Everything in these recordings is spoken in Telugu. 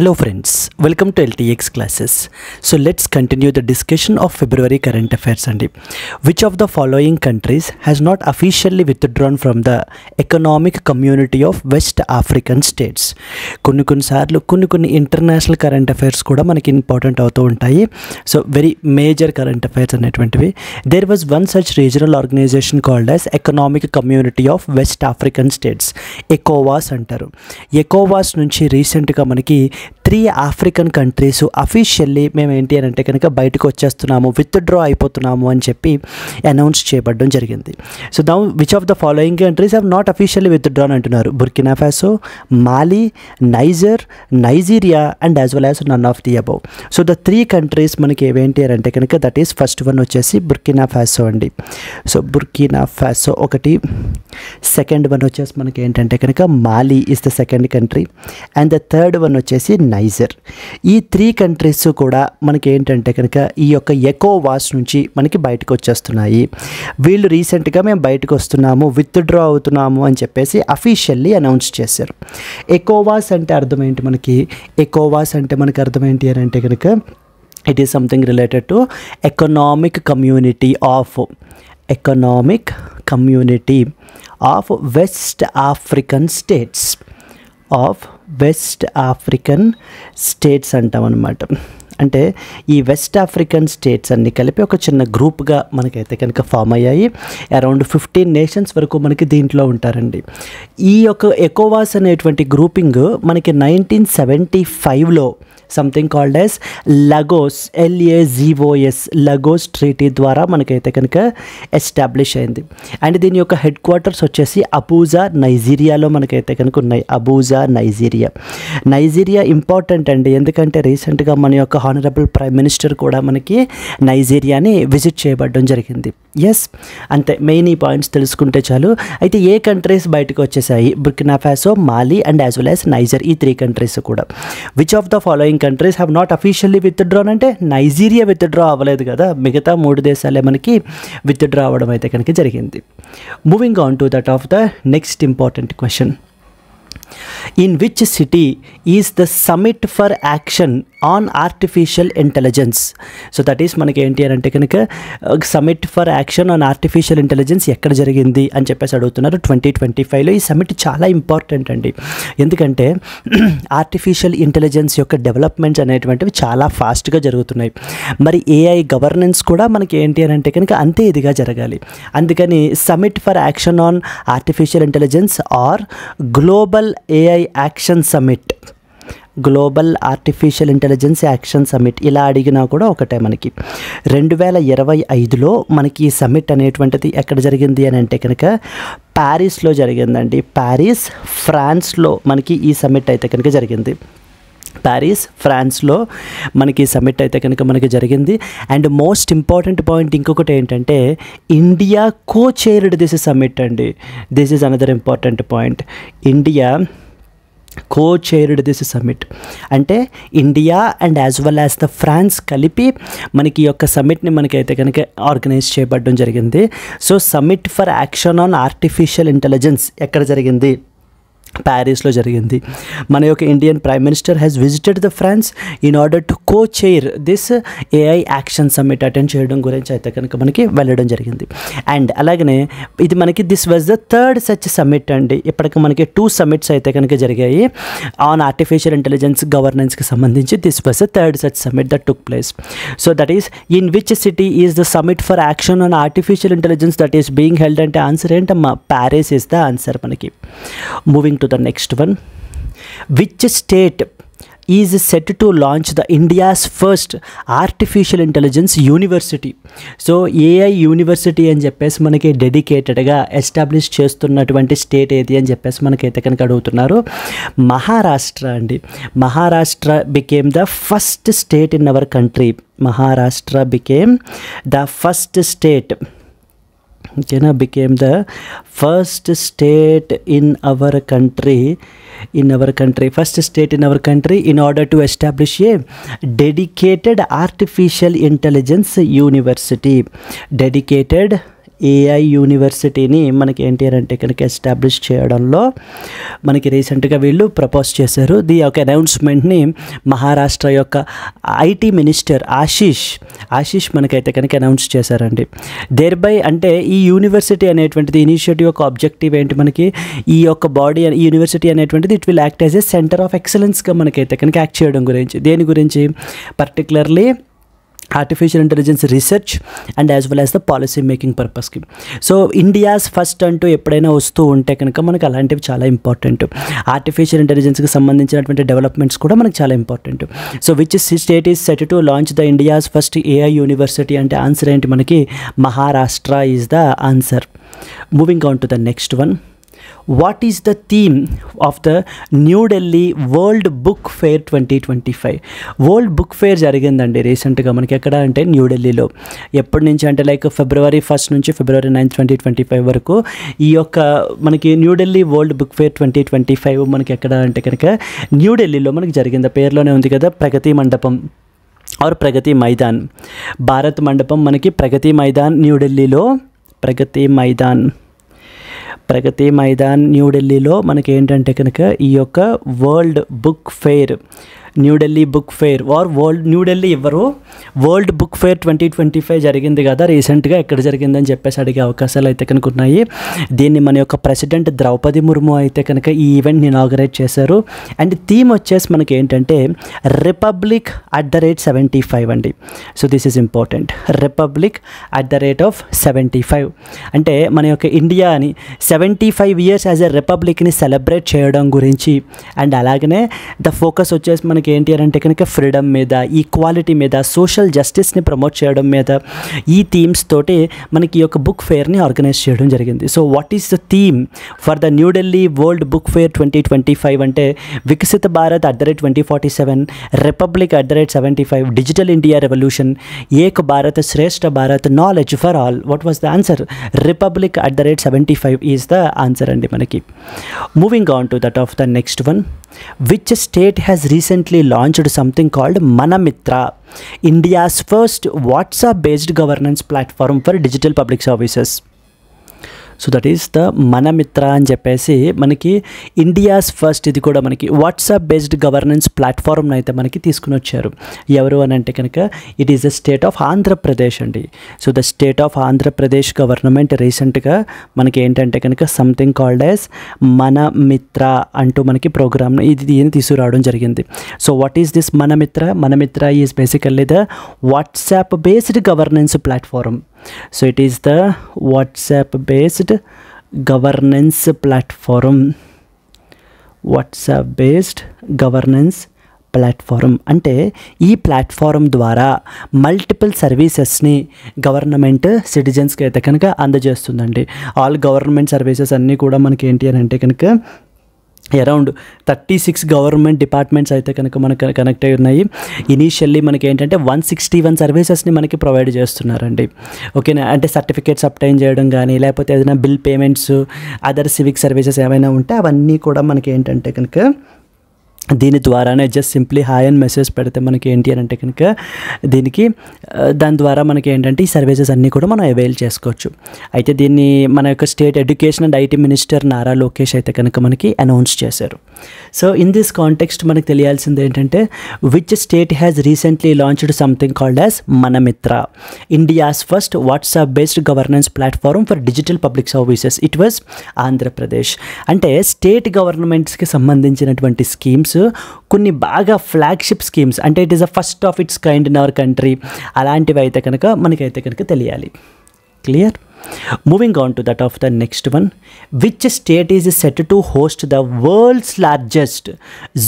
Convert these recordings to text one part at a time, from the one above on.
Hello friends, welcome to LTX classes. So let's continue the discussion of February current affairs. And which of the following countries has not officially withdrawn from the economic community of West African states? కొన్ని ఇంటర్నేషనల్ కరెంట్ అఫైర్స్ కూడా మనకి ఇంపార్టెంట్ అవుతూ ఉంటాయి. So very major current affairs అనేటువంటివి. There was one such regional organisation called as economic community of West African states, ఎకోవాస్ అంటారు. ఎకోవాస్ నుంచి రీసెంట్గా మనకి 3 ఆఫ్రికన్ కంట్రీస్ అఫీషియల్లీ మేము ఏంటి అని అంటే కనుక బయటకు వచ్చేస్తున్నాము, విత్డ్రా అయిపోతున్నాము అని చెప్పి అనౌన్స్ చేయబడడం జరిగింది. So now which of the following countries have not officially withdrawn అంటున్నారు. Burkina Faso, Mali, Niger, Nigeria and as well as none of the above. So the 3 countries మనకి ఏవేంటి అని అంటే కనుక దట్ ఈస్ ఫస్ట్ వన్ వచ్చేసి బుర్కినా ఫాసో అండి. సో బుర్కినా ఫాసో ఒకటి, సెకండ్ వన్ వచ్చేసి మనకి ఏంటంటే కనుక Mali is the second country and the third one వచ్చేసి నైజర్. ఈ 3 కంట్రీస్ కూడా మనకి ఏంటంటే కనుక ఈ యొక్క ఎకోవాస్ నుంచి మనకి బయటకు వచ్చేస్తున్నాయి. వీళ్ళు రీసెంట్గా మేము బయటకు వస్తున్నాము, విత్డ్రా అవుతున్నాము అని చెప్పేసి అఫీషియల్లీ అనౌన్స్ చేశారు. ఎకోవాస్ అంటే అర్థం ఏంటి మనకి? ఎకోవాస్ అంటే మనకి అర్థం ఏంటి అని అంటే కనుక it is something related to economic community of West African states అంటాం అన్నమాట. అంటే ఈ వెస్ట్ ఆఫ్రికన్ స్టేట్స్ అన్నీ కలిపి ఒక చిన్న గ్రూప్గా మనకైతే కనుక ఫామ్ అయ్యాయి. అరౌండ్ 15 నేషన్స్ వరకు మనకి దీంట్లో ఉంటారండి. ఈ యొక్క ఎకోవాస్ అనేటువంటి గ్రూపింగ్ మనకి 1975లో something called as Lagos, LAGOS Lagos treaty ద్వారా మనకైతే కనుక ఎస్టాబ్లిష్ అయింది. అండ్ దీని యొక్క హెడ్ క్వార్టర్స్ వచ్చేసి అబూజా, నైజీరియాలో మనకైతే కనుక ఉన్నాయి. అబూజా, నైజీరియా ఇంపార్టెంట్ అండి, ఎందుకంటే రీసెంట్గా మన యొక్క హానరబుల్ ప్రైమ్ మినిస్టర్ కూడా మనకి నైజీరియాని విజిట్ చేయబడడం జరిగింది. ఎస్, అంతే, మెయిన్ ఈ పాయింట్స్ తెలుసుకుంటే చాలు. అయితే ఏ కంట్రీస్ బయటకు వచ్చేసాయి? Burkina Faso, Mali and as well as niger, ఈ 3 కంట్రీస్ కూడా. Which of the following countries have not officially withdrawn అంటే నైజీరియా విత్డ్రా అవ్వలేదు కదా, మిగతా 3 దేశాలే మనకి విత్డ్రా అవ్వడం అయితే కనుక జరిగింది. Moving on to that of the next important question. In which city is the summit for action on artificial intelligence? So that is మనకి ఏంటి అని అంటే కనుక summit for action on artificial intelligence ఎక్కడ జరిగింది అని చెప్పేసి అడుగుతున్నారు. 2025లో ఈ సమిట్ చాలా ఇంపార్టెంట్ అండి, ఎందుకంటే ఆర్టిఫిషియల్ ఇంటెలిజెన్స్ యొక్క డెవలప్మెంట్స్ అనేటువంటివి చాలా ఫాస్ట్గా జరుగుతున్నాయి. మరి AI గవర్నెన్స్ కూడా మనకి ఏంటి అని అంటే కనుక అంతే ఇదిగా జరగాలి. అందుకని summit for action on artificial intelligence or global AI action summit, global artificial intelligence action summit ఇలా అడిగినా కూడా ఒకటే. మనకి 2025లో మనకి ఈ సమిట్ అనేటువంటిది ఎక్కడ జరిగింది అని అంటే కనుక ప్యారిస్లో జరిగిందండి. ప్యారిస్, ఫ్రాన్స్లో మనకి ఈ సమిట్ అయితే కనుక జరిగింది. ప్యారిస్, ఫ్రాన్స్లో మనకి సమిట్ అయితే కనుక మనకి జరిగింది. అండ్ మోస్ట్ ఇంపార్టెంట్ పాయింట్ ఇంకొకటి ఏంటంటే ఇండియా కో-చైర్డ్ దిస్ సమిట్ అండి. This is another important point. India co-chaired this summit అంటే India and as well as the France కలిపి మనకి ఈ యొక్క సమిట్ని మనకైతే కనుక ఆర్గనైజ్ చేయబడడం జరిగింది. So summit for action on artificial intelligence ఎక్కడ జరిగింది? ప్యారిస్లో జరిగింది. మన యొక్క Indian prime minister has visited the France in order to co-chair this AI action summit attend చేయడం గురించి అయితే కనుక మనకి వెళ్ళడం జరిగింది. అండ్ అలాగనే ఇది మనకి this was the 3rd such summit అండి. ఇప్పటికి మనకి 2 సమ్మిట్స్ అయితే కనుక జరిగాయి ఆన్ ఆర్టిఫిషియల్ ఇంటెలిజెన్స్ గవర్నెన్స్కి సంబంధించి. This was the 3rd such summit that took place. So that is in which city is the summit for action on artificial intelligence that is being held అంటే ఆన్సర్ ఏంటమ్మా? ప్యారిస్ ఈజ్ ద ఆన్సర్ మనకి. Moving to the next one. Which state is set to launch the India's first artificial intelligence university? So AI university అని చెప్పేసి మనకి డెడికేటెడ్గా ఎస్టాబ్లిష్ చేస్తున్నటువంటి స్టేట్ ఏది అని చెప్పేసి మనకైతే కనుక అడుగుతున్నారు. మహారాష్ట్ర అండి. Maharashtra became the first state in our country. Maharashtra became the first state became the first state in our country, first state in our country in order to establish a dedicated artificial intelligence university. Dedicated AI యూనివర్సిటీని మనకి ఏంటి అంటే కనుక ఎస్టాబ్లిష్ చేయడంలో మనకి రీసెంట్గా వీళ్ళు ప్రపోజ్ చేశారు. ది యొక్క అనౌన్స్మెంట్ని మహారాష్ట్ర యొక్క ఐటీ మినిస్టర్ ఆశీష్ మనకైతే కనుక అనౌన్స్ చేశారండి. దేర్బై అంటే ఈ యూనివర్సిటీ అనేటువంటిది ఇనిషియేటివ్ యొక్క ఆబ్జెక్టివ్ ఏంటి, మనకి ఈ యొక్క బాడీ ఈ యూనివర్సిటీ అనేటువంటిది it will act as a centre of ఎక్సలెన్స్గా మనకైతే కనుక యాక్ట్ చేయడం గురించి, దేని గురించి particularly artificial intelligence research and as well as the policy making పర్పస్కి. సో ఇండియాస్ ఫస్ట్ అంటూ ఎప్పుడైనా వస్తూ ఉంటే కనుక మనకు అలాంటివి చాలా ఇంపార్టెంట్. ఆర్టిఫిషియల్ ఇంటెలిజెన్స్కి సంబంధించినటువంటి డెవలప్మెంట్స్ కూడా మనకు చాలా important. So which state is set to launch the India's first AI university అంటే ఆన్సర్ ఏంటి మనకి Maharashtra is the answer. Moving on to the next one. What is the theme of the New Delhi World Book Fair 2025? World book fair జరిగిందండి రీసెంట్గా మనకి ఎక్కడ అంటే న్యూఢిల్లీలో. ఎప్పటి నుంచి అంటే లైక్ February 1 నుంచి February 9, 2025 వరకు ఈ యొక్క మనకి న్యూఢిల్లీ వరల్డ్ బుక్ ఫేర్ 2025 మనకి ఎక్కడ అంటే కనుక న్యూఢిల్లీలో మనకి జరిగింది. పేరులోనే ఉంది కదా ప్రగతి మండపం और ప్రగతి మైదాన్. భారత్ మండపం మనకి ప్రగతి మైదాన్ న్యూఢిల్లీలో, ప్రగతి మైదాన్ న్యూఢిల్లీలో మనకి ఏంటంటే కనుక ఈ యొక్క world book fair New Delhi book fair or New Delhi world book fair 2025 జరిగింది కదా రీసెంట్గా, ఎక్కడ జరిగిందని చెప్పేసి అడిగే అవకాశాలు అయితే కనుక ఉన్నాయి. దీన్ని మన యొక్క ప్రెసిడెంట్ ద్రౌపది ముర్ము అయితే కనుక ఈ ఈవెంట్ని ఇనాగరేట్ చేశారు. అండ్ థీమ్ వచ్చేసి మనకి ఏంటంటే రిపబ్లిక్ @75 అండి. So this is important, republic @75 అంటే మన యొక్క ఇండియాని 75 years యాజ్ ఎ రిపబ్లిక్ని సెలబ్రేట్ చేయడం గురించి. అండ్ అలాగనే ద ఫోకస్ వచ్చేసి మనకి ఏంటి అంటే కనుక ఫ్రీడమ్ మీద, ఈక్వాలిటీ మీద, సోషల్ జస్టిస్ని ప్రమోట్ చేయడం మీద ఈ థీమ్స్ తోటి మనకి ఈ యొక్క బుక్ ఫేర్ని ఆర్గనైజ్ చేయడం జరిగింది. So what is the theme for the New Delhi world book fair 2025 అంటే Viksit Bharat @2047, republic @75, digital India revolution, Ek Bharat Shreshtha Bharat, knowledge for all. What was the answer? Republic @75 is the answer అండి మనకి. Moving on to that of the next one. Which state has recently launched something called Manamitra, India's first WhatsApp-based governance platform for digital public services? So that is the Mana Mitra అని చెప్పేసి మనకి ఇండియాస్ ఫస్ట్, ఇది కూడా మనకి వాట్సాప్ బేస్డ్ గవర్నెన్స్ ప్లాట్ఫామ్ని అయితే మనకి తీసుకుని వచ్చారు. ఎవరు అని అంటే కనుక it is the state of Andhra Pradesh అండి. So the state of Andhra Pradesh government రీసెంట్గా మనకి ఏంటంటే కనుక సంథింగ్ కాల్డ్ యాజ్ మనమిత్ర అంటూ మనకి ప్రోగ్రామ్ను దీన్ని తీసుకురావడం జరిగింది. So what is this Mana Mitra? Mana Mitra is basically the WhatsApp based governance platform. So it is the WhatsApp based governance platform. WhatsApp based governance platform అంటే ఈ ప్లాట్ఫారం ద్వారా మల్టిపుల్ సర్వీసెస్ని గవర్నమెంట్ సిటిజన్స్కి అయితే కనుక అందజేస్తుందండి. ఆల్ గవర్నమెంట్ సర్వీసెస్ అన్నీ కూడా మనకి ఏంటి అని అంటే కనుక అరౌండ్ 36 గవర్నమెంట్ డిపార్ట్మెంట్స్ అయితే కనుక మనకు కనెక్ట్ అయి ఉన్నాయి. ఇనీషియల్లీ మనకి ఏంటంటే 161 సర్వీసెస్ని మనకి ప్రొవైడ్ చేస్తున్నారండి. ఓకేనా, అంటే సర్టిఫికేట్స్ అప్టైన్ చేయడం కానీ, లేకపోతే ఏదైనా bill payments, other civic services ఏమైనా ఉంటే అవన్నీ కూడా మనకి ఏంటంటే కనుక దీని ద్వారానే జస్ట్ సింప్లీ హాయ్ అని మెసేజ్ పెడితే మనకి ఏంటి అని అంటే కనుక దీనికి దాని ద్వారా మనకి ఏంటంటే ఈ సర్వీసెస్ అన్నీ కూడా మనం అవైల్ చేసుకోవచ్చు. అయితే దీన్ని మన యొక్క state education and IT minister Nara Lokesh అయితే కనుక మనకి అనౌన్స్ చేశారు. సో ఇన్ దిస్ కాంటెక్స్ట్ మనకు తెలియాల్సింది ఏంటంటే which state has recently launched something called as Mana Mitra, India's first WhatsApp based governance platform for digital public services. It was Andhra Pradesh. అంటే స్టేట్ గవర్నమెంట్స్కి సంబంధించినటువంటి స్కీమ్స్ కొన్ని బాగా ఫ్లాగ్షిప్ స్కీమ్స్, అంటే it is a first of its kind in our country, అలాంటివి అయితే కనుక మనకైతే కనుక తెలియాలి. Clear? Moving on to that of the next one. Which state is set to host the world's largest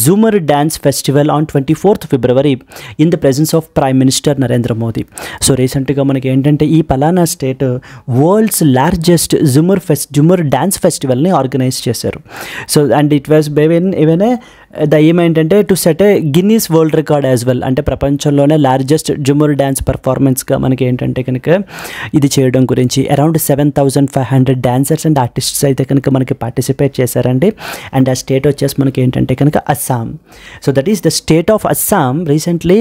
Zoomer dance festival on 24th February in the presence of Prime Minister Narendra Modi? So recently మనకి ఏంటంటే ఈ పలానా state world's largest Jhumar dance ఫెస్టివల్ని ఆర్గనైజ్ చేశారు. So and it was even the aim ఏంటంటే to set a Guinness world record as well, అంటే ప్రపంచంలోనే లార్జెస్ట్ జూమర్ డాన్స్ పర్ఫార్మెన్స్గా మనకి ఏంటంటే కనుక ఇది చేయడం గురించి. Around around 7,500 dancers and artists అయితే కనుక మనకి పార్టిసిపేట్ చేశారండి. అండ్ ఆ స్టేట్ వచ్చేసి మనకి ఏంటంటే కనుక Assam. So that is the state of Assam recently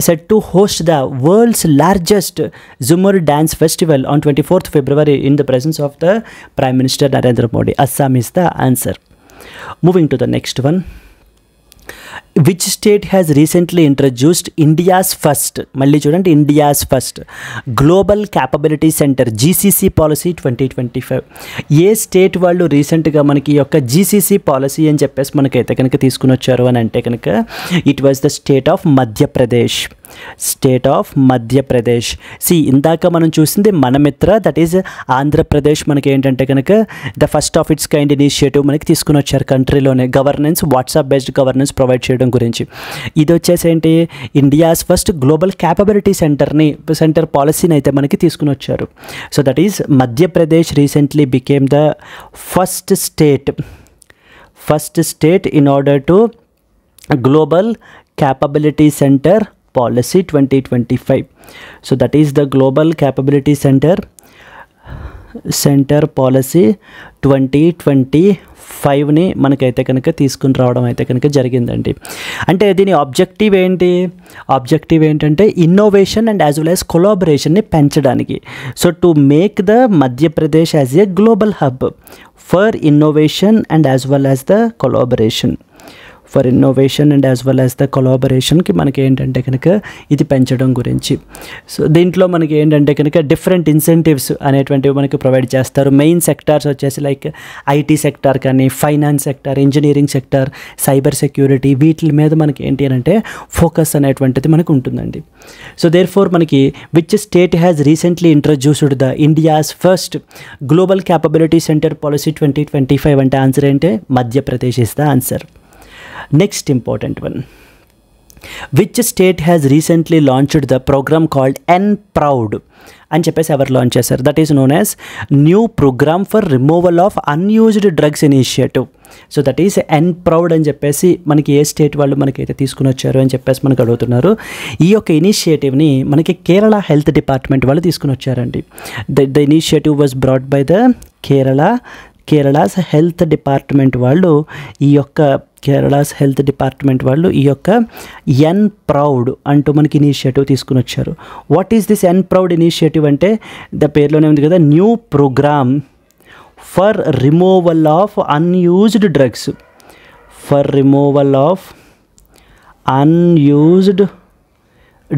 set to host the world's largest Zumar Dance Festival on 24th February in the presence of the Prime Minister Narendra Modi. Assam is the answer. Moving to the next one. Which state has recently introduced India's first, మళ్ళీ చూడండి, India's first Global Capability Center GCC Policy 2025? ఏ స్టేట్ వాళ్ళు రీసెంట్గా మనకి యొక్క GCC పాలసీ అని చెప్పేసి మనకైతే కనుక తీసుకుని వచ్చారు అని అంటే కనుక it was the state of Madhya Pradesh. State of Madhya Pradesh. ఇందాక మనం చూసింది మన మిత్ర, దట్ ఈజ్ ఆంధ్రప్రదేశ్. మనకి ఏంటంటే కనుక the first of its kind initiative మనకి తీసుకుని వచ్చారు కంట్రీలోనే, governance, WhatsApp based governance provide చేయడం గురించి. ఇది వచ్చేసి ఏంటి, India's first global capability centre పాలసీని అయితే మనకి తీసుకుని వచ్చారు. So that is Madhya Pradesh recently became the first state in order to global capability center policy 2025. So that is the global capability center policy 2025ని మనకైతే కనుక తీసుకుని రావడం అయితే కనుక జరిగిందండి. అంటే దీని ఆబ్జెక్టివ్ ఏంటంటే innovation and as well as కొలాబరేషన్ని పెంచడానికి. So to make the Madhya Pradesh as a global hub for innovation and as well as the collaboration. కొలాబరేషన్కి మనకి ఏంటంటే కనుక ఇది పెంచడం గురించి. సో దీంట్లో మనకి ఏంటంటే కనుక డిఫరెంట్ ఇన్సెంటివ్స్ అనేటువంటివి మనకి ప్రొవైడ్ చేస్తారు. మెయిన్ సెక్టార్స్ వచ్చేసి లైక్ ఐటీ సెక్టార్ కానీ, finance sector, engineering sector, cyber security, వీటి మీద మనకి ఏంటి అని అంటే ఫోకస్ అనేటువంటిది మనకు ఉంటుందండి. సో దేర్ ఫోర్ మనకి which state has recently introduced the India's first global capability centre policy 2025 అంటే ఆన్సర్ ఏంటి, Madhya Pradesh is the answer. Next important one. Which state has recently launched the program called N-Proud అని చెప్పేసి ఎవరు లాంచ్ చేశారు? That is known as new programme for removal of unused drugs initiative. So that is N-Proud అని చెప్పేసి మనకి ఏ స్టేట్ వాళ్ళు మనకైతే తీసుకుని వచ్చారు అని చెప్పేసి మనకు అడుగుతున్నారు. ఈ యొక్క ఇనిషియేటివ్ని మనకి కేరళ హెల్త్ డిపార్ట్మెంట్ వాళ్ళు తీసుకుని వచ్చారండి. The initiative was brought by the Kerala's health department వాళ్ళు ఈ యొక్క N-Proud అంటూ మనకి ఇనిషియేటివ్ తీసుకుని వచ్చారు. What is this N-Proud initiative అంటే ద పేరులోనే ఉంది కదా, new programme for removal of unused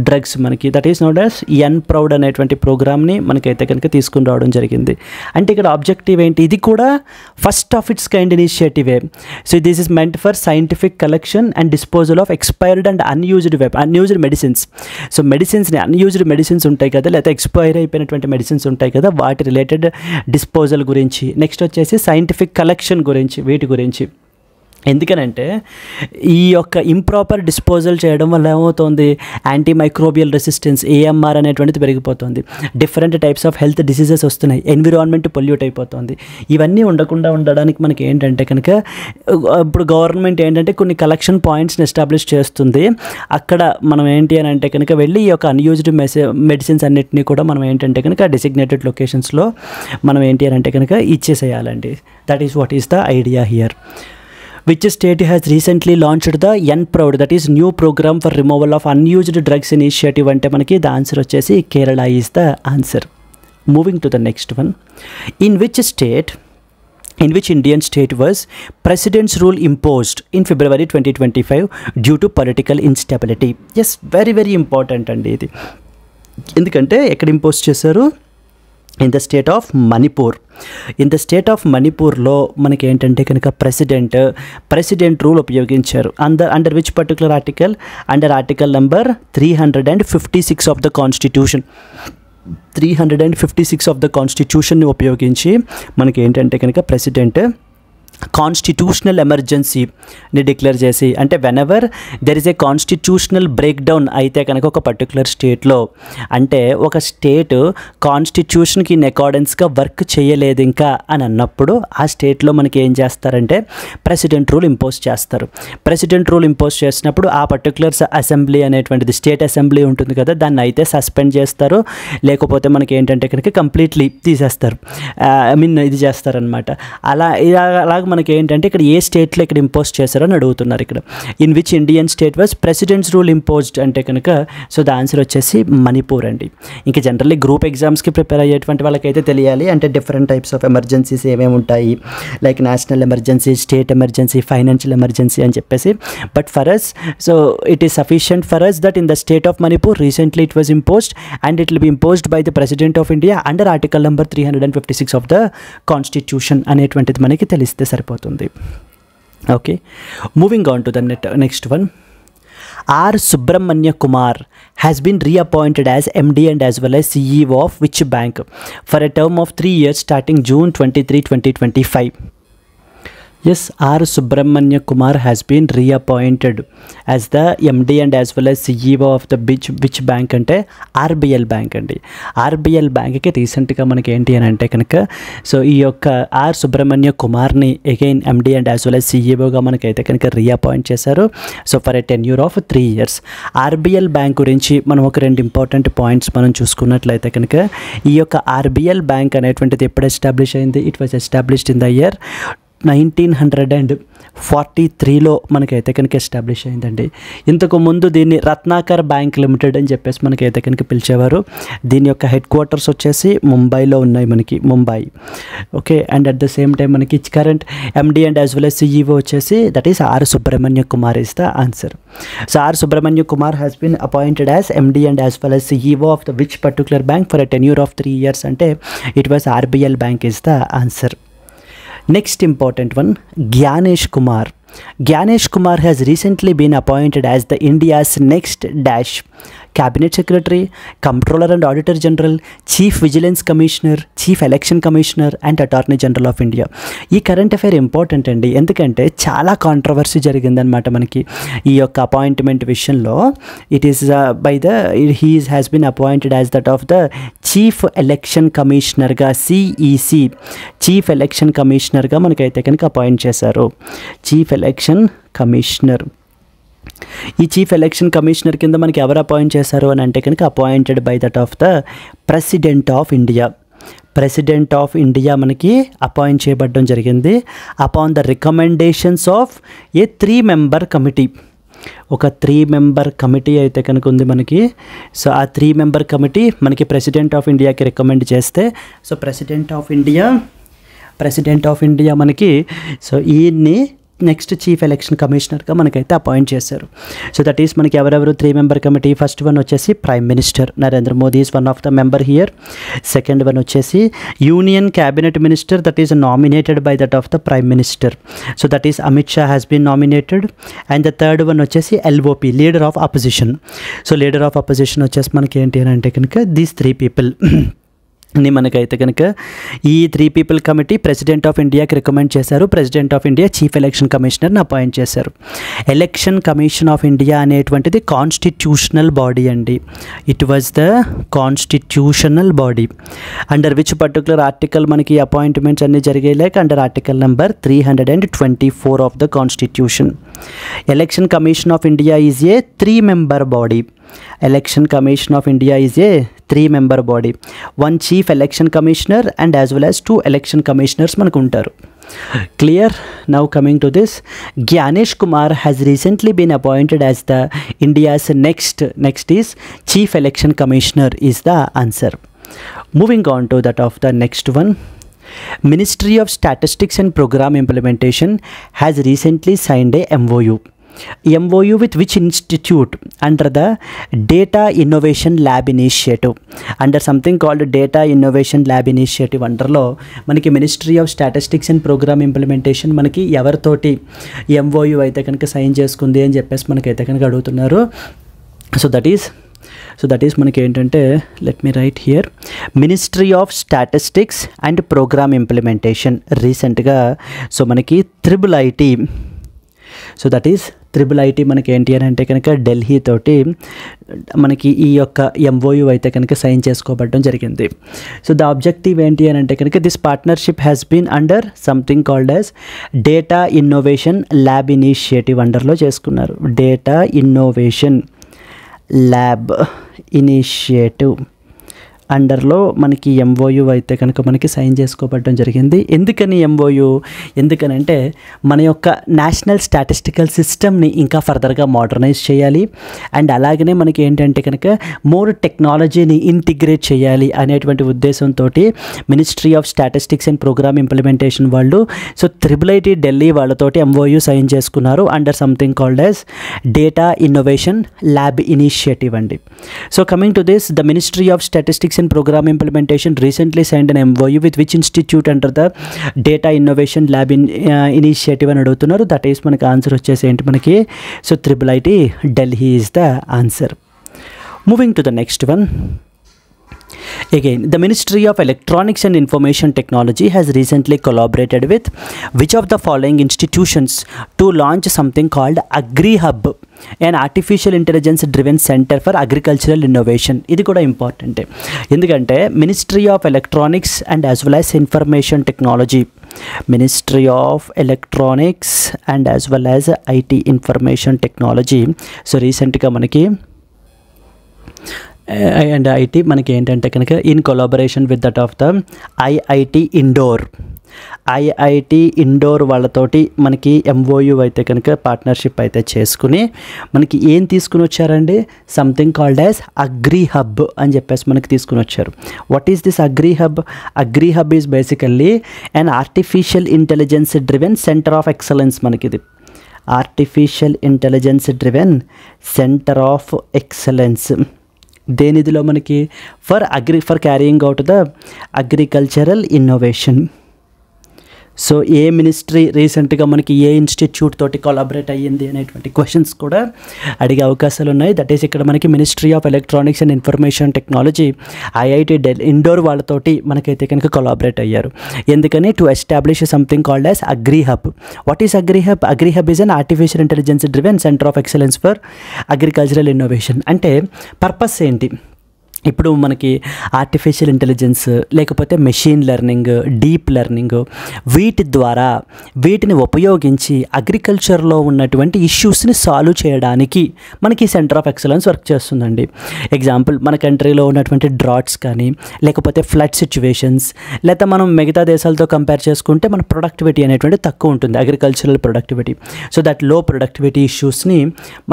drugs మనకి that is not as N-Proud అనేటువంటి ప్రోగ్రామ్ని మనకైతే కనుక తీసుకుని రావడం జరిగింది. అంటే ఇక్కడ ఆబ్జెక్టివ్ ఏంటి, ఇది కూడా ఫస్ట్ ఆఫ్ ఇట్స్ కైండ్ ఇనిషియేటివే. So this is meant for scientific collection and disposal of expired and unused medicines. So unused medicines ఉంటాయి కదా, లేకపోతే ఎక్స్పైర్ అయిపోయినటువంటి మెడిసిన్స్ ఉంటాయి కదా, వాటి రిలేటెడ్ డిస్పోజల్ గురించి. నెక్స్ట్ వచ్చేసి సైంటిఫిక్ కలెక్షన్ గురించి, వీటి గురించి. ఎందుకనంటే ఈ యొక్క ఇంప్రాపర్ డిస్పోజల్ చేయడం వల్ల ఏమవుతుంది, యాంటీమైక్రోబియల్ రెసిస్టెన్స్ AMR అనేటువంటిది పెరిగిపోతుంది. Different types of health diseases వస్తున్నాయి, ఎన్విరాన్మెంట్ పొల్యూట్ అయిపోతుంది. ఇవన్నీ ఉండడానికి మనకి ఏంటంటే కనుక ఇప్పుడు గవర్నమెంట్ ఏంటంటే కొన్ని కలెక్షన్ పాయింట్స్ని ఎస్టాబ్లిష్ చేస్తుంది. అక్కడ మనం ఏంటి అని అంటే కనుక వెళ్ళి ఈ యొక్క అన్యూజ్డ్ మెడిసిన్స్ అన్నిటినీ కూడా మనం ఏంటంటే కనుక డెసిగ్నేటెడ్ లొకేషన్స్లో మనం ఏంటి అని అంటే కనుక ఇచ్చేసేయాలండి. That is what is the idea here. Which state has recently launched the N-Proud, that is new program for removal of unused drugs initiative అంటే మనకి the answer వచ్చేసి Kerala is the answer. Moving to the next one. In which Indian state was president's rule imposed in February 2025 due to political instability? Yes, very very important అండి ఇది. ఎందుకంటే ఎక్కడ ఇంపోజ్ చేశారు, ఇన్ ద స్టేట్ ఆఫ్ మణిపూర్లో మనకి ఏంటంటే కనుక ప్రెసిడెంట్ రూల్ ఉపయోగించారు. Under which particular article, under article number 356 of the constitution. 356 of the కాన్స్టిట్యూషన్ని ఉపయోగించి మనకి ఏంటంటే కనుక ప్రెసిడెంట్ కాన్స్టిట్యూషనల్ ఎమర్జెన్సీని డిక్లేర్ చేసి, అంటే whenever there is a constitutional break down అయితే కనుక ఒక పర్టికులర్ స్టేట్లో, అంటే ఒక స్టేట్ కాన్స్టిట్యూషన్కి ఇన్ అకార్డెన్స్గా వర్క్ చేయలేదు ఇంకా అని అన్నప్పుడు ఆ స్టేట్లో మనకి ఏం చేస్తారంటే ప్రెసిడెంట్ రూల్ ఇంపోజ్ చేస్తారు. ప్రెసిడెంట్ రూల్ ఇంపోజ్ చేసినప్పుడు ఆ పర్టికులర్ అసెంబ్లీ అనేటువంటిది స్టేట్ అసెంబ్లీ ఉంటుంది కదా, దాన్ని అయితే సస్పెండ్ చేస్తారు, లేకపోతే మనకి ఏంటంటే కనుక కంప్లీట్లీ తీసేస్తారు, ఇది చేస్తారనమాట. అలాగ మనకి ఏంటంటే ఇక్కడ ఏ స్టేట్లో ఇక్కడ ఇంపోజ్ చేశారో అని అడుగుతున్నారు ఇక్కడ. In which Indian state was presidents rule imposed అంటే కనుక సో ద ఆన్సర్ వచ్చేసి మణిపూర్ అండి. ఇంకా జనరల్లీ గ్రూప్ ఎగ్జామ్స్కి ప్రిపేర్ అయ్యేటువంటి వాళ్ళకైతే తెలియాలి, అంటే డిఫరెంట్ టైప్స్ ఆఫ్ ఎమర్జెన్సీస్ ఏమేమి ఉంటాయి, like national emergency, state emergency, financial emergency అని చెప్పేసి. But for us, so it is sufficient for us that in the state of Manipur recently it was imposed and it will be imposed by the president of India under article number 356 of the constitution అనేటువంటిది మనకి తెలిస్తే సరిపోతుంది. Okay, moving on to the next one. R. Subramanya Kumar has been reappointed as MD and as well as CEO of which bank for a term of 3 years starting June 23, 2025? Yes, R. Subramanya Kumar has been reappointed as the MD and as well as CEO of the which bank అంటే RBL బ్యాంక్ అండి. RBL బ్యాంక్కి రీసెంట్గా మనకి ఏంటి అని అంటే కనుక సో ఈ యొక్క ఆర్ సుబ్రహ్మణ్య కుమార్ని again MD and as well as CEOగా మనకైతే కనుక రీఅపాయింట్ చేశారు. So for a tenure of 3 years. RBL bank గురించి మనం ఒక 2 ఇంపార్టెంట్ పాయింట్స్ మనం చూసుకున్నట్లయితే కనుక ఈ యొక్క RBL బ్యాంక్ అనేటువంటిది ఎప్పుడు ఎస్టాబ్లిష్ అయింది? It was established in the year 1943లో మనకైతే కనుక ఎస్టాబ్లిష్ అయిందండి. ఇంతకు ముందు దీన్ని రత్నాకర్ బ్యాంక్ లిమిటెడ్ అని చెప్పేసి మనకైతే కనుక పిలిచేవారు. దీని యొక్క హెడ్ క్వార్టర్స్ వచ్చేసి ముంబైలో ఉన్నాయి, మనకి Mumbai. Okay, and at the same time మనకి current MD and as well as CEO వచ్చేసి that is R Subrahmanya Kumar is the answer. So R Subrahmanya Kumar has been appointed as MD and as well as CEO of the which particular bank for a tenure of 3 years అంటే it was RBL bank is the answer. Next important one, Gyanesh Kumar. Gyanesh Kumar has recently been appointed as the India's next dash Cabinet Secretary, Comptroller and Auditor General, Chief Vigilance Commissioner, Chief Election Commissioner and Attorney General of India. ఈ కరెంట్ అఫైర్ ఇంపార్టెంట్ అండి, ఎందుకంటే చాలా కాంట్రవర్సీ జరిగిందనమాట మనకి ఈ యొక్క అపాయింట్మెంట్ విషయంలో. It is by the has been appointed as that of the chief election కమిషనర్గా, CEC చీఫ్ ఎలక్షన్ కమిషనర్గా మనకైతే కనుక అపాయింట్ చేశారు. చీఫ్ ఎలక్షన్ కమిషనర్, ఈ చీఫ్ ఎలక్షన్ కమిషనర్ కింద మనకి ఎవరు అపాయింట్ చేశారు అని అంటే కనుక appointed by that of the president of India. President of India మనకి అపాయింట్ చేయబడడం జరిగింది upon the recommendations of a 3-member committee. ఒక 3-member కమిటీ అయితే కనుక ఉంది మనకి. సో ఆ 3-member కమిటీ మనకి ప్రెసిడెంట్ ఆఫ్ ఇండియాకి రికమెండ్ చేస్తే, సో ప్రెసిడెంట్ ఆఫ్ ఇండియా మనకి సో ఈయన్ని నెక్స్ట్ చీఫ్ ఎలక్షన్ కమిషనర్గా మనకైతే అపాయింట్ చేశారు. సో దట్ ఈస్ మనకి ఎవరెవరు 3-member కమిటీ. ఫస్ట్ వన్ వచ్చేసి prime minister Narendra Modi is one of the member here. Second one వచ్చేసి union cabinet minister, that is nominated by that of the prime minister. So that is Amit Shah has been nominated. And the third one వచ్చేసి LOP, leader of opposition. So leader of opposition వచ్చేసి మనకి ఏంటి అని అంటే కనుక దీస్ 3 people ని మనకైతే కనుక ఈ 3 people కమిటీ ప్రెసిడెంట్ ఆఫ్ ఇండియాకి రికమెండ్ చేశారు. President of India chief election కమిషనర్ని అపాయింట్ చేశారు. ఎలక్షన్ కమిషన్ ఆఫ్ ఇండియా అనేటువంటిది కాన్స్టిట్యూషనల్ బాడీ అండి. It was the constitutional body under which particular article మనకి అపాయింట్మెంట్స్ అన్నీ జరిగాయి, like under article number 324 of the constitution. Election commission of India is a 3-member body. Election Commission of India is a 3-member body. One chief election commissioner and as well as 2 election commissioners మనకు ఉంటారు. Clear? Now coming to this, Gyanesh Kumar has recently been appointed as the India's next is Chief Election Commissioner is the answer. Moving on to that of the next one. Ministry of Statistics and Program Implementation has recently signed a MOU with which institute under the Data Innovation Lab Initiative, under something called Data Innovation Lab Initiative underlo మనకి ministry of statistics and programme implementation మనకి ఎవరితోటి MOU అయితే కనుక సైన్ చేసుకుంది అని చెప్పేసి మనకైతే కనుక అడుగుతున్నారు. So that is so that is మనకి ఏంటంటే, let me write here, ministry of statistics and programme implementation రీసెంట్గా సో మనకి IIIT, so that is IIIT మనకి ఏంటి అని అంటే కనుక ఢిల్లీ తోటి మనకి ఈ యొక్క MOU అయితే కనుక సైన్ చేసుకోబడడం జరిగింది. సో ద ఆబ్జెక్టివ్ ఏంటి అని అంటే కనుక this partnership has been under something called as data innovation lab initiative అండర్లో చేసుకున్నారు. డేటా ఇన్నోవేషన్ ల్యాబ్ ఇనిషియేటివ్ అండర్లో మనకి MOU అయితే కనుక మనకి సైన్ చేసుకోబడడం జరిగింది. ఎందుకని MOU? ఎందుకనంటే మన యొక్క నేషనల్ స్టాటిస్టికల్ సిస్టమ్ని ఇంకా ఫర్దర్గా మోడర్నైజ్ చేయాలి, అండ్ అలాగనే మనకి ఏంటంటే కనుక మోర్ టెక్నాలజీని ఇంటిగ్రేట్ చేయాలి అనేటువంటి ఉద్దేశంతో ministry of statistics and programme implementation వాళ్ళు సో IIIT ఢిల్లీ వాళ్ళతోటి MOU సైన్ చేసుకున్నారు under something called as data innovation lab initiative అండి. So coming to this, the ministry of statistics and program implementation recently signed an MOU with which institute under the data innovation lab initiative అని అడుగుతున్నారు. దట్ ఈస్ మనకి ఆన్సర్ వచ్చేసి ఏంటి మనకి, so IIIT Delhi is the answer. Moving to the next one. Again, the Ministry of Electronics and Information Technology has recently collaborated with which of the following institutions to launch something called AgriHub, an artificial intelligence driven center for agricultural innovation. ఇది కూడా ఇంపార్టెంట్, ఎందుకంటే ministry of electronics and as well as information technology, ministry of electronics and as well as IT information technology so రీసెంట్గా మనకి అండ్ IT మనకి ఏంటంటే కనుక in collaboration with that of the IIT Indore వాళ్ళతోటి మనకి MOU అయితే కనుక పార్ట్నర్షిప్ అయితే చేసుకుని మనకి ఏం తీసుకుని వచ్చారండి, సంథింగ్ కాల్డ్ యాజ్ AgriHub అని చెప్పేసి మనకి తీసుకుని వచ్చారు. What is this AgriHub? AgriHub is basically an artificial intelligence driven centre of excellence. మనకిది artificial intelligence driven centre of excellence. దేనిదిలో మనకి for carrying out the agricultural innovation. So ఏ మినిస్ట్రీ రీసెంట్గా మనకి ఏ ఇన్స్టిట్యూట్ తోటి కొలాబరేట్ అయ్యింది అనేటువంటి క్వశ్చన్స్ కూడా అడిగే అవకాశాలు ఉన్నాయి. దట్ ఈస్ ఇక్కడ మనకి ministry of electronics and information technology IIT Indore వాళ్ళతోటి మనకైతే కనుక కొలాబరేట్ అయ్యారు. ఎందుకని, to establish something called as AgriHub. What is AgriHub? AgriHub is an artificial intelligence driven centre of excellence for agricultural innovation. అంటే పర్పస్ ఏంటి, ఇప్పుడు మనకి ఆర్టిఫిషియల్ ఇంటెలిజెన్స్ లేకపోతే మెషిన్ లెర్నింగ్, డీప్ లెర్నింగ్, వీటిని ఉపయోగించి అగ్రికల్చర్లో ఉన్నటువంటి ఇష్యూస్ని సాల్వ్ చేయడానికి మనకి సెంటర్ ఆఫ్ ఎక్సలెన్స్ వర్క్ చేస్తుందండి. ఎగ్జాంపుల్, మన కంట్రీలో ఉన్నటువంటి డ్రాట్స్ కానీ లేకపోతే ఫ్లడ్ సిచ్యువేషన్స్, లేకపోతే మనం మిగతా దేశాలతో కంపేర్ చేసుకుంటే మన ప్రొడక్టివిటీ అనేటువంటి తక్కువ ఉంటుంది, అగ్రికల్చరల్ ప్రొడక్టివిటీ. సో దట్ లో ప్రొడక్టివిటీ ఇష్యూస్ని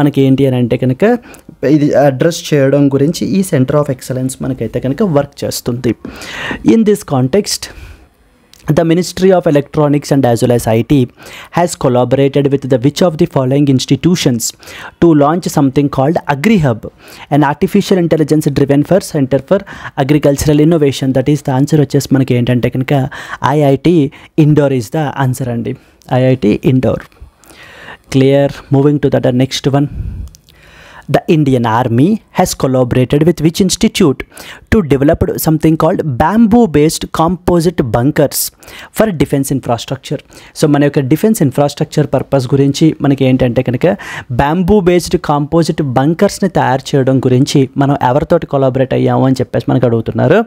మనకి ఏంటి అని అంటే కనుక ఇది అడ్రస్ చేయడం గురించి ఈ సెంటర్ ఆఫ్ ఎక్సలెన్స్ మనకైతే కనుక వర్క్ చేస్తుంది. In this context, the Ministry of Electronics and as well as IT has collaborated with the which of the following institutions to launch something called AgriHub, an artificial intelligence driven for center for agricultural innovation. That is the answer వచ్చేసి మనకి ఏంటంటే కనుక IIT Indore is the answer అండి. IIT Indore. Clear. Moving to the next one. The Indian Army has collaborated with which institute to develop something called bamboo-based composite bunkers for defense infrastructure. So మన యొక్క డిఫెన్స్ ఇన్ఫ్రాస్ట్రక్చర్ పర్పస్ గురించి మనకి ఏంటంటే కనుక బ్యాంబూ బేస్డ్ కాంపోజిట్ బంకర్స్ని తయారు చేయడం గురించి మనం ఎవరితోటి కొలాబరేట్ అయ్యాము అని చెప్పేసి మనకు అడుగుతున్నారు.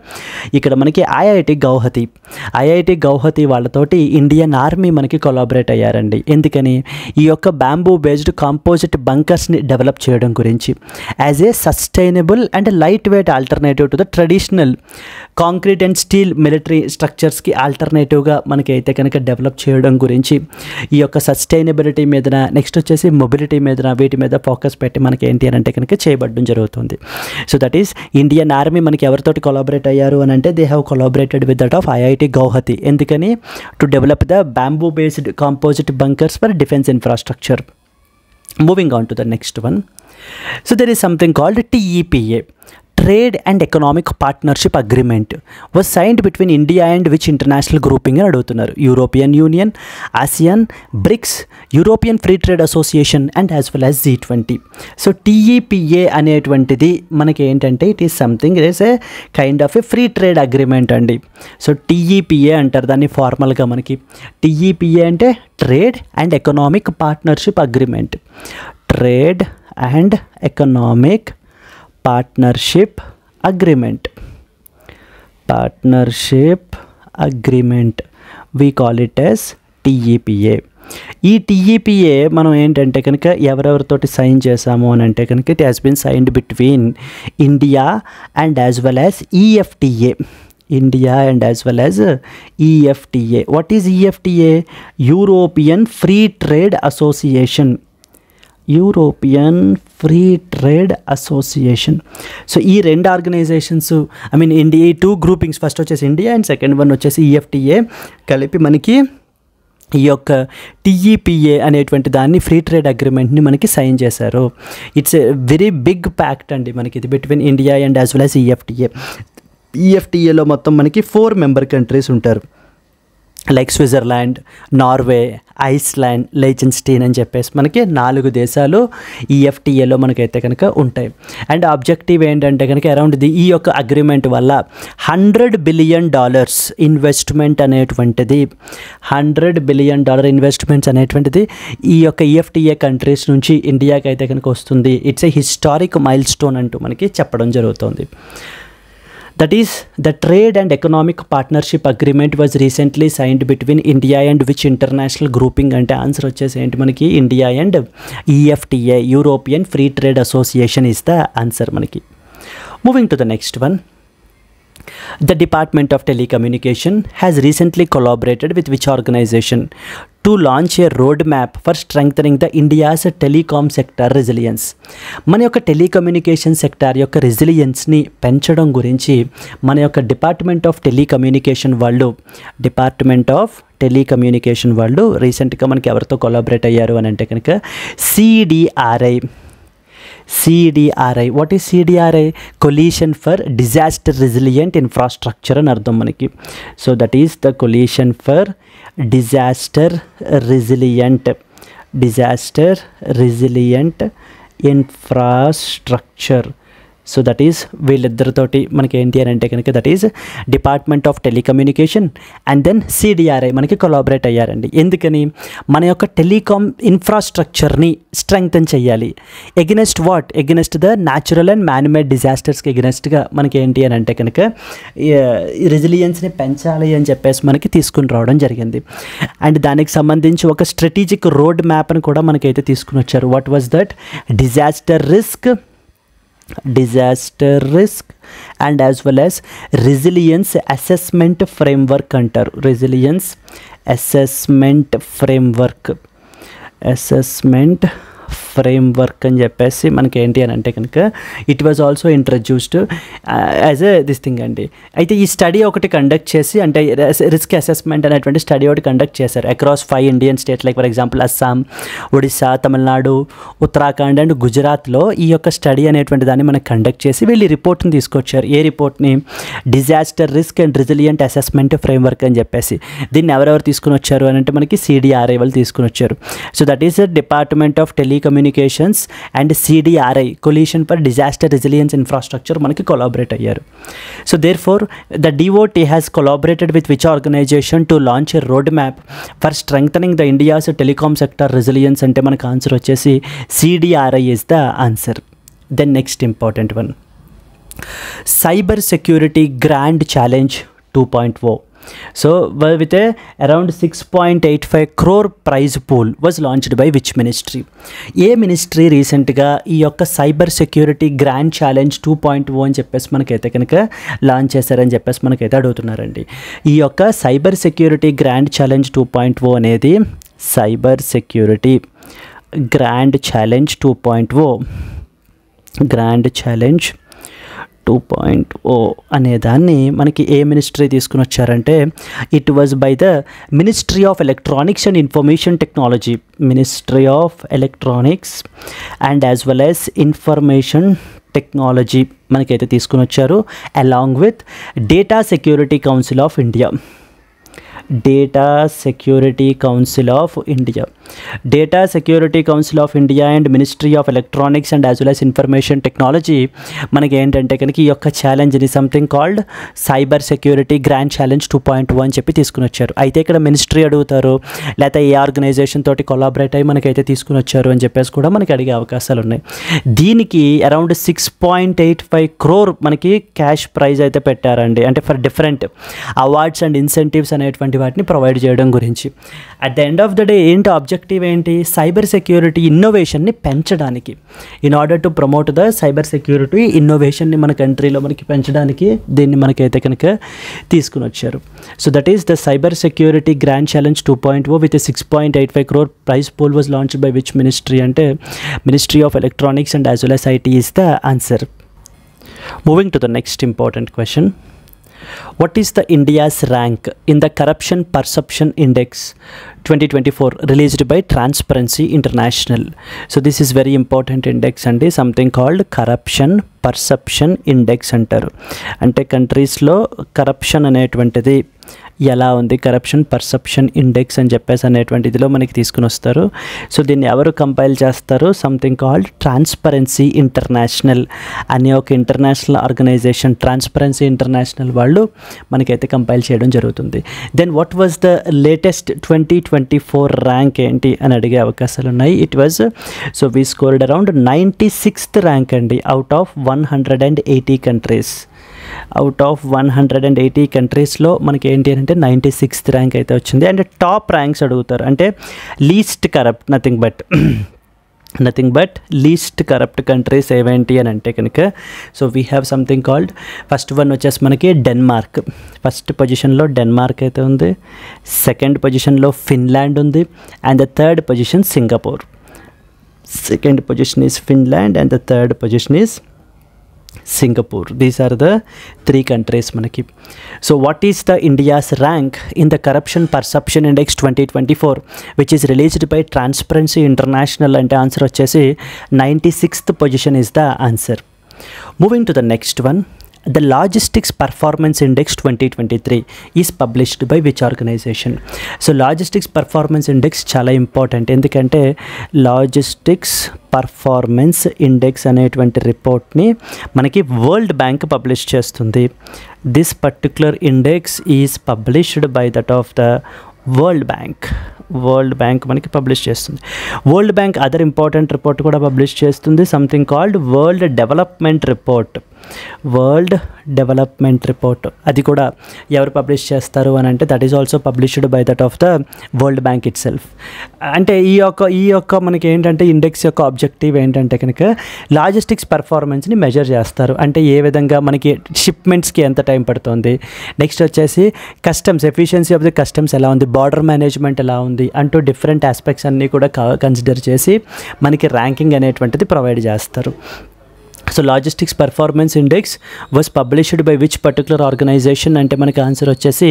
ఇక్కడ మనకి ఐఐటి గౌహతి వాళ్ళతోటి ఇండియన్ ఆర్మీ మనకి కొలాబరేట్ అయ్యారండి. ఎందుకని, ఈ యొక్క బ్యాంబూ బేస్డ్ కాంపోజిట్ బంకర్స్ని డెవలప్ చేయడం గురించి as a sustainable and light weight alternative to the traditional concrete and steel military స్ట్రక్చర్స్కి ఆల్టర్నేటివ్గా మనకి అయితే కనుక డెవలప్ చేయడం గురించి ఈ యొక్క సస్టైనబిలిటీ మీద, నెక్స్ట్ వచ్చేసి మొబిలిటీ మీద, వీటి మీద ఫోకస్ పెట్టి మనకి ఏంటి అని అంటే కనుక చేయబడడం జరుగుతుంది. So that is Indian army మనకి ఎవరితోటి కొలాబరేట్ అయ్యారు అని అంటే they have collaborated with that of IIT Guwahati. ఎందుకని, to develop the bamboo based composite bunkers for defence infrastructure. Moving on to the next one. So there is something called TEPA, trade and economic partnership agreement was signed between India and which international grouping అని అడుగుతున్నారు. European union, ASEAN, BRICS, European free trade association and as well as G20. So TEPA అనేటువంటిది మనకి ఏంటంటే it is something it is a kind of a free trade agreement అండి. సో TEPA అంటారు దాన్ని ఫార్మల్గా మనకి. TEPA అంటే trade and economic partnership agreement. Trade and economic partnership agreement we call it as TEPA. ఈ TEPA మనం ఏంటంటే కనుక ఎవరెవరితోటి సైన్ చేసాము అని అంటే కనుక it has been signed between India and as well as EFTA. India and as well as EFTA. What is EFTA? European Free Trade Association. European free trade association. So ఈ రెండు ఆర్గనైజేషన్స్ ఇండియా 2 గ్రూపింగ్స్, ఫస్ట్ వచ్చేసి ఇండియా అండ్ సెకండ్ వన్ వచ్చేసి EFTA కలిపి మనకి ఈ యొక్క TEPA అనేటువంటి దాన్ని ఫ్రీ ట్రేడ్ అగ్రిమెంట్ని మనకి సైన్ చేశారు. It's a very big pact అండి మనకి ఇది between India and as well as EFTA. EFTAలో మొత్తం మనకి 4 మెంబర్ కంట్రీస్ ఉంటారు, like Switzerland, Norway, Iceland, Liechtenstein అని చెప్పేసి మనకి 4 దేశాలు EFTAలో మనకైతే కనుక ఉంటాయి. అండ్ ఆబ్జెక్టివ్ ఏంటంటే కనుక అరౌండ్ ఈ యొక్క అగ్రిమెంట్ వల్ల $100 బిలియన్ ఇన్వెస్ట్మెంట్ అనేటువంటిది $100 బిలియన్ ఇన్వెస్ట్మెంట్స్ అనేటువంటిది ఈ యొక్క EFTA కంట్రీస్ నుంచి ఇండియాకి అయితే కనుక వస్తుంది. It's a historic mile stone అంటూ మనకి చెప్పడం జరుగుతుంది. That is, the Trade and Economic Partnership Agreement was recently signed between India and which international grouping అంటే ఆన్సర్ వచ్చేసి ఏంటి మనకి India and EFTA, European free trade association is the answer మనకి. Moving to the next one. The Department of Telecommunication has recently collaborated with which organization to launch a roadmap for strengthening the India's telecom sector resilience. మన యొక్క టెలికమ్యూనికేషన్ సెక్టార్ యొక్క రెసిలియన్స్ని పెంచడం గురించి మన యొక్క డిపార్ట్మెంట్ ఆఫ్ టెలికమ్యూనికేషన్ వాళ్ళు రీసెంట్గా మనకి ఎవరితో కొలాబరేట్ అయ్యారు అని అంటే కనుక CDRI. What is CDRI? Coalition for disaster resilient infrastructure అని అర్థం మనకి. So that is the coalition for disaster resilient infrastructure. So that is వీళ్ళిద్దరితోటి మనకి ఏంటి అని అంటే కనుక that is department of telecommunication and then CDRI మనకి కొలాబరేట్ అయ్యారండి. ఎందుకని? మన యొక్క టెలికామ్ ఇన్ఫ్రాస్ట్రక్చర్ని స్ట్రెంగ్తన్ చేయాలి. Against the natural and manmade డిజాస్టర్స్కి ఎగెనెస్ట్గా మనకి ఏంటి అని అంటే కనుక రెసిలియన్స్ని పెంచాలి అని చెప్పేసి మనకి తీసుకుని రావడం జరిగింది. అండ్ దానికి సంబంధించి ఒక స్ట్రాటజిక్ రోడ్ మ్యాప్ని కూడా మనకైతే తీసుకుని వచ్చారు. What was that? Disaster risk and as well as resilience assessment framework అంటారు. రెసిలియన్స్ అసెస్మెంట్ ఫ్రేమ్వర్క్ అని చెప్పేసి మనకి ఏంటి అని అంటే కనుక it was also introduced as a this thing అండి. అయితే ఈ స్టడీ ఒకటి కండక్ట్ చేసి అంటే రిస్క్ అసెస్మెంట్ అనేటువంటి స్టడీ ఒకటి కండక్ట్ చేశారు across 5 Indian states, like for example Assam, Odisha, Tamil Nadu, Uttarakhand and గుజరాత్లో ఈ యొక్క స్టడీ అనేటువంటి దాన్ని మనకు కండక్ట్ చేసి వీళ్ళు రిపోర్ట్ని తీసుకొచ్చారు. ఏ రిపోర్ట్ని? Disaster risk and resilient assessment framework అని చెప్పేసి. దీన్ని ఎవరెవరు తీసుకుని వచ్చారు అని అంటే మనకి CDRI వాళ్ళు తీసుకుని వచ్చారు. So that is the department of telecommunications and CDRI, coalition for disaster resilience infrastructure మనకి కొలాబరేట్ అయ్యారు. So therefore the DOT has collaborated with which organisation to launch a road map for strengthening the India's telecom sector resilience అంటే మనకు ఆన్సర్ వచ్చేసి CDRI is the answer. Then next important one, cyber security grand challenge 2.0. So with a around 6.85 crore prize pool was launched by which ministry? A ministry రీసెంట్గా ఈ యొక్క సైబర్ సెక్యూరిటీ గ్రాండ్ ఛాలెంజ్ 2.0 అని చెప్పేసి మనకైతే కనుక లాంచ్ చేశారని చెప్పేసి మనకైతే అడుగుతున్నారండి. ఈ యొక్క సైబర్ సెక్యూరిటీ గ్రాండ్ ఛాలెంజ్ 2.0 అనేది సైబర్ సెక్యూరిటీ గ్రాండ్ ఛాలెంజ్ 2.0 అనే దాన్ని మనకి ఏ మినిస్ట్రీ తీసుకుని వచ్చారంటే it was by the ministry of electronics and information technology. Ministry of electronics and as well as information technology మనకైతే తీసుకుని వచ్చారు, along with data security council of India. Data security council of India, data security council of India and ministry of electronics and as well as information technology మనకి ఏంటంటే కనుక ఈ యొక్క ఛాలెంజ్ని something called cyber security grand challenge 2.2 అని చెప్పి తీసుకుని వచ్చారు. అయితే ఇక్కడ మినిస్ట్రీ అడుగుతారు, లేకపోతే ఏ ఆర్గనైజేషన్ తోటి కొలాబరేట్ అయ్యి మనకైతే తీసుకుని వచ్చారు అని చెప్పేసి కూడా మనకి అడిగే అవకాశాలు ఉన్నాయి. దీనికి అరౌండ్ 6.85 crore మనకి క్యాష్ ప్రైజ్ అయితే పెట్టారండి, అంటే for different awards and incentives అనేటువంటి వాటిని ప్రొవైడ్ చేయడం గురించి. At the end of the day ఏంటి ఆబ్జెక్టివ్ ఏంటి, సైబర్ సెక్యూరిటీ ఇన్నోవేషన్ని పెంచడానికి, in order to promote the cyber security ఇన్నోవేషన్ని మన కంట్రీలో మనకి పెంచడానికి దీన్ని మనకైతే కనుక తీసుకుని వచ్చారు. So that is the cyber security grand challenge 2.0 with 6.85 crore prize pool was launched by which ministry అంటే ministry of electronics and as well as IT is the answer. Moving to the next important question. What is the India's rank in the Corruption Perception Index 2024 released by Transparency International? So this is very important index and is something called Corruption Perception Index అంటారు. అంటే కంట్రీస్లో కరప్షన్ అనేటువంటిది ఎలా ఉంది, కరప్షన్ పర్సెప్షన్ ఇండెక్స్ అని చెప్పేసి అనేటువంటి ఇదిలో మనకి తీసుకుని వస్తారు. సో దీన్ని ఎవరు కంపైల్ చేస్తారు, సంథింగ్ కాల్డ్ ట్రాన్స్పరెన్సీ ఇంటర్నేషనల్ అనే ఒక ఇంటర్నేషనల్ ఆర్గనైజేషన్, ట్రాన్స్పరెన్సీ ఇంటర్నేషనల్ వాళ్ళు మనకైతే కంపైల్ చేయడం జరుగుతుంది. Then what was the latest 2024 rank ఏంటి అని అడిగే అవకాశాలు ఉన్నాయి. It was, so we scored around 96th rank అండి out of 180 countries. Out of 180 కంట్రీస్లో మనకి ఏంటి అంటే 96th ర్యాంక్ అయితే వచ్చింది. అండ్ టాప్ ర్యాంక్స్ అడుగుతారు, అంటే least corrupt, nothing but least corrupt countries ఏవేంటి అని అంటే కనుక, so we have something called, first one వచ్చేసి మనకి డెన్మార్క్, ఫస్ట్ పొజిషన్లో డెన్మార్క్ అయితే ఉంది, సెకండ్ పొజిషన్లో ఫిన్లాండ్ ఉంది, and the third position Singapore. Second position is Finland and the third position is Singapore. These are the 3 countries manaki. So what is the India's rank in the Corruption Perception Index 2024 which is released by Transparency International? And answer vachesi 96th position is the answer. Moving to the next one. The Logistics Performance Index 2023 is published by which organization? So Logistics Performance Index చాలా ఇంపార్టెంట్, ఎందుకంటే లాజిస్టిక్స్ పర్ఫార్మెన్స్ ఇండెక్స్ అనేటువంటి రిపోర్ట్ని మనకి వరల్డ్ బ్యాంక్ పబ్లిష్ చేస్తుంది. This particular index is published by that of the world bank మనకి పబ్లిష్ చేస్తుంది. World bank other important report కూడా పబ్లిష్ చేస్తుంది, something called world development report. అది కూడా ఎవరు పబ్లిష్ చేస్తారు అని అంటే that is also published by that of the world bank it self. అంటే ఈ యొక్క మనకి ఏంటంటే ఇండెక్స్ యొక్క ఆబ్జెక్టివ్ ఏంటంటే కనుక లాజిస్టిక్స్ పర్ఫార్మెన్స్ని మెజర్ చేస్తారు. అంటే ఏ విధంగా మనకి షిప్మెంట్స్కి ఎంత టైం పడుతుంది, నెక్స్ట్ వచ్చేసి customs efficiency of the customs ఎలా ఉంది, బార్డర్ మేనేజ్మెంట్ ఎలా ఉంది అంటూ డిఫరెంట్ ఆస్పెక్ట్స్ అన్నీ కూడా కన్సిడర్ చేసి మనకి ర్యాంకింగ్ అనేటువంటిది ప్రొవైడ్ చేస్తారు. So Logistics Performance Index was published by which particular organization? అంటే మనకి ఆన్సర్ వచ్చేసి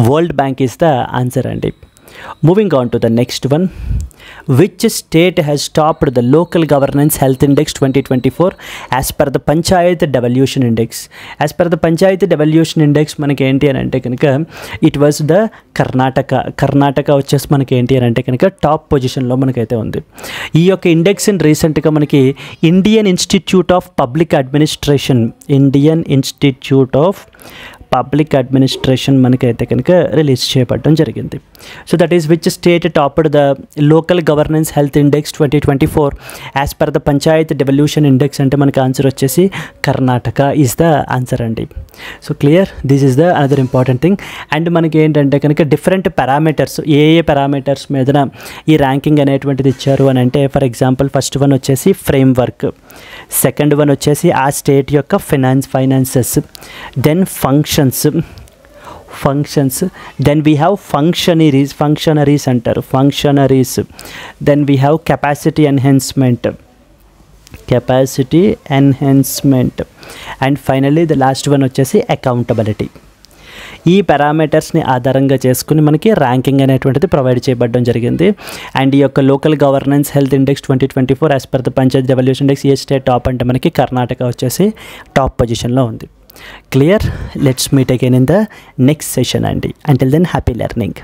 world bank is the answer అండి. Moving on to the next one. Which state has topped the Local Governance Health Index 2024 as per the Panchayat Devolution Index? As per the Panchayat Devolution Index మనకి ఏంటి అని అంటే కనుక ఇట్ వాజ్ ద కర్ణాటక వచ్చేసి మనకి ఏంటి అని అంటే కనుక టాప్ పొజిషన్లో మనకైతే ఉంది. ఈ యొక్క ఇండెక్స్ని రీసెంట్గా మనకి Indian institute of public administration మనకైతే కనుక రిలీజ్ చేయబడడం జరిగింది. So that is which state topped the local governance health index 2024 as per the Panchayat devolution index అంటే మనకి ఆన్సర్ వచ్చేసి కర్ణాటక ఈజ్ ద ఆన్సర్ అండి. So clear, this is the another important thing. And మనకి ఏంటంటే కనుక డిఫరెంట్ పారామీటర్స్, ఏ పారామీటర్స్ మీదన ఈ ర్యాంకింగ్ అనేటువంటిది ఇచ్చారు అని అంటే ఫర్ ఎగ్జాంపుల్ ఫస్ట్ వన్ వచ్చేసి ఫ్రేమ్ వర్క్, సెకండ్ వన్ వచ్చేసి ఆ స్టేట్ యొక్క finances, then functions, then we have functionaries అంటారు, then we have capacity enhancement, and finally the last one వచ్చేసి accountability. ఈ పారామీటర్స్ని ఆధారంగా చేసుకుని మనకి ర్యాంకింగ్ అనేటువంటిది ప్రొవైడ్ చేయబడడం జరిగింది. అండ్ ఈ యొక్క local governance health index 2024 as per the panchayat revolution index ఏ స్టేట్ టాప్ అంటే మనకి కర్ణాటక వచ్చేసి టాప్ పొజిషన్లో ఉంది. Clear? Let's meet again in the next session అండి. Until then happy learning.